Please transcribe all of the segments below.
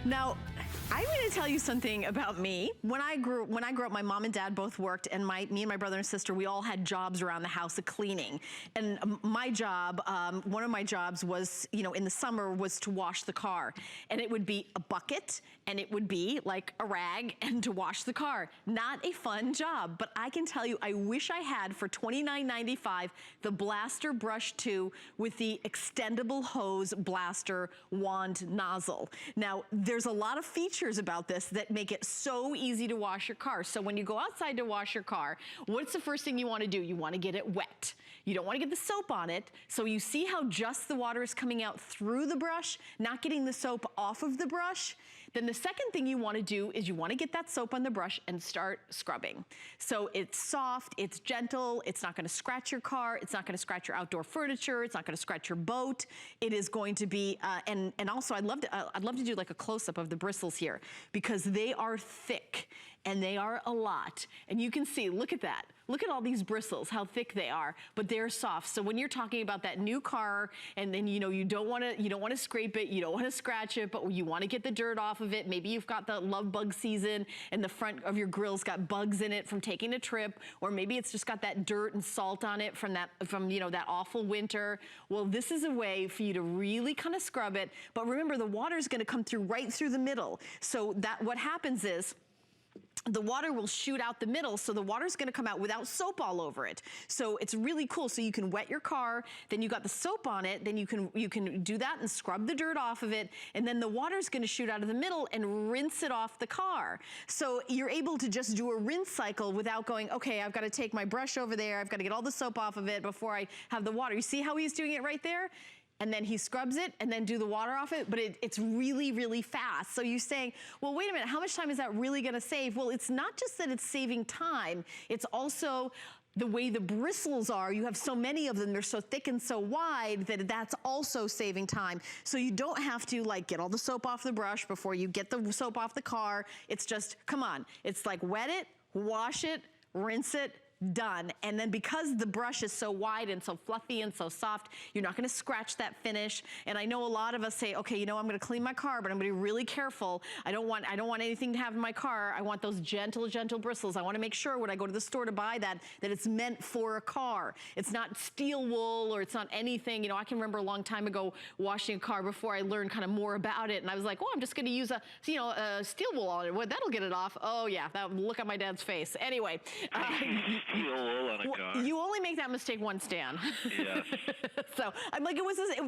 Now, I'm going to tell you something about me. When I grew up, my mom and dad both worked, and me and my brother and sister, we all had jobs around the house of cleaning. And my job, one of my jobs was, in the summer, was to wash the car. And it would be a bucket, and it would be like a rag, and to wash the car. Not a fun job, but I can tell you, I wish I had for $29.95 the Blaster Brush 2 with the Extendable Hose Blaster Wand Nozzle. Now, there's a lot of features about this that make it so easy to wash your car. So when you go outside to wash your car, what's the first thing you want to do? You want to get it wet. You don't want to get the soap on it. So you see how just the water is coming out through the brush, not getting the soap off of the brush? Then the second thing you want to do is you want to get that soap on the brush and start scrubbing. So it's soft, it's gentle, it's not going to scratch your car, it's not going to scratch your outdoor furniture, it's not going to scratch your boat. It is going to be, and also I'd love to do like a close-up of the bristles here, because they are thick and they are a lot. And you can see, look at that. Look at all these bristles, how thick they are, but they're soft. So when you're talking about that new car, and then you don't want to scrape it, you don't want to scratch it, but you want to get the dirt off of it. Maybe you've got the love bug season, and the front of your grill's got bugs in it from taking a trip, or maybe it's just got that dirt and salt on it from that awful winter. Well, this is a way for you to really kind of scrub it. But remember, the water is going to come through right through the middle. So that what happens is, the water will shoot out the middle, so the water's gonna come out without soap all over it. So it's really cool. So you can wet your car, then you got the soap on it, then you can do that and scrub the dirt off of it, and then the water's gonna shoot out of the middle and rinse it off the car. So you're able to just do a rinse cycle without going, okay, I've gotta take my brush over there, I've gotta get all the soap off of it before I have the water. You see how he's doing it right there? And then he scrubs it and then do the water off it, but it's really, really fast. So you're saying, well, wait a minute, how much time is that really gonna save? Well, it's not just that it's saving time, it's also the way the bristles are. You have so many of them, they're so thick and so wide that that's also saving time. So you don't have to like get all the soap off the brush before you get the soap off the car. It's just, come on, it's like wet it, wash it, rinse it, done. And then because the brush is so wide and so fluffy and so soft, you're not gonna scratch that finish. And I know a lot of us say, okay, I'm gonna clean my car, but I'm gonna be really careful. I don't want anything to have in my car. I want those gentle, gentle bristles. I wanna make sure when I go to the store to buy that it's meant for a car. It's not steel wool or it's not anything. I can remember a long time ago washing a car before I learned kind of more about it. And I was like, oh, I'm just gonna use a steel wool on it. Well, that'll get it off. Oh yeah, that look at my dad's face. Anyway. Steel wool on a car. You only make that mistake once, Dan. Yes. So I'm like,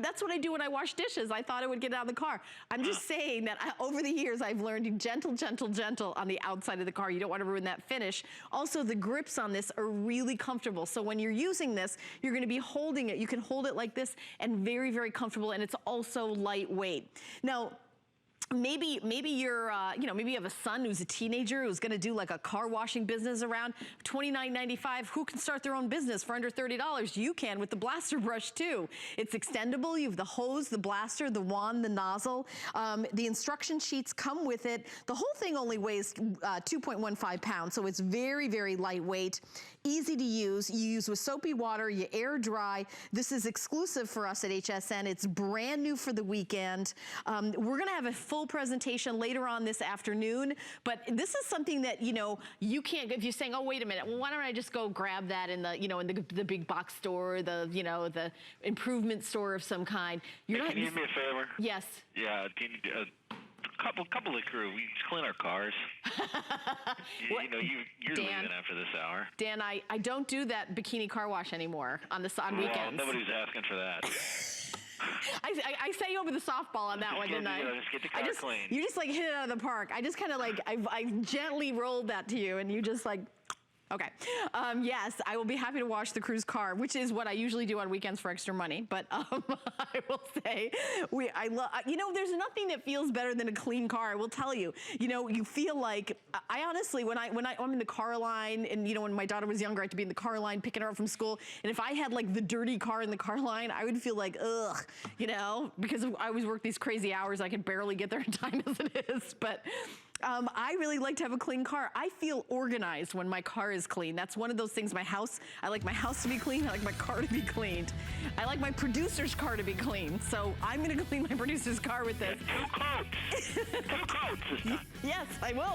that's what I do when I wash dishes. I thought it would get out of the car. I'm just saying that over the years, I've learned gentle, gentle, gentle on the outside of the car. You don't want to ruin that finish. Also, the grips on this are really comfortable. So when you're using this, you're going to be holding it. You can hold it like this and very, very comfortable. And it's also lightweight. Now, maybe you're, maybe you have a son who's a teenager who's gonna do like a car washing business around $29.95. Who can start their own business for under $30? You can with the Blaster Brush too. It's extendable. You have the hose, the blaster, the wand, the nozzle. The instruction sheets come with it. The whole thing only weighs 2.15 pounds, so it's very, very lightweight. Easy to use. You use with soapy water, you air dry. This is exclusive for us at HSN. It's brand new for the weekend. We're gonna have a full presentation later on this afternoon, but this is something that, you can't, if you're saying, oh, wait a minute, well, why don't I just go grab that in the, in the big box store, the improvement store of some kind. Can you do me a favor? Yes. Yeah, can you, couple of crew, we clean our cars. You're Dan, leaving after this hour. Dan, I don't do that bikini car wash anymore on weekends. Well, nobody's asking for that. I set you over the softball on that one, didn't I? Just get the car clean. You just like hit it out of the park. I just kind of like, I gently rolled that to you and you just like, okay. Yes, I will be happy to wash the crew's car, which is what I usually do on weekends for extra money. But I will say, there's nothing that feels better than a clean car. I will tell you. You feel like, I honestly, when I'm in the car line, and when my daughter was younger, I had to be in the car line picking her up from school. And if I had like the dirty car in the car line, I would feel like, ugh, because I always work these crazy hours. I can barely get there in time as it is. But I really like to have a clean car. I feel organized when my car is clean. That's one of those things. I like my house to be clean. I like my car to be cleaned. I like my producer's car to be clean. So I'm going to clean my producer's car with this. Two coats. Two coats this time. Yes, I will.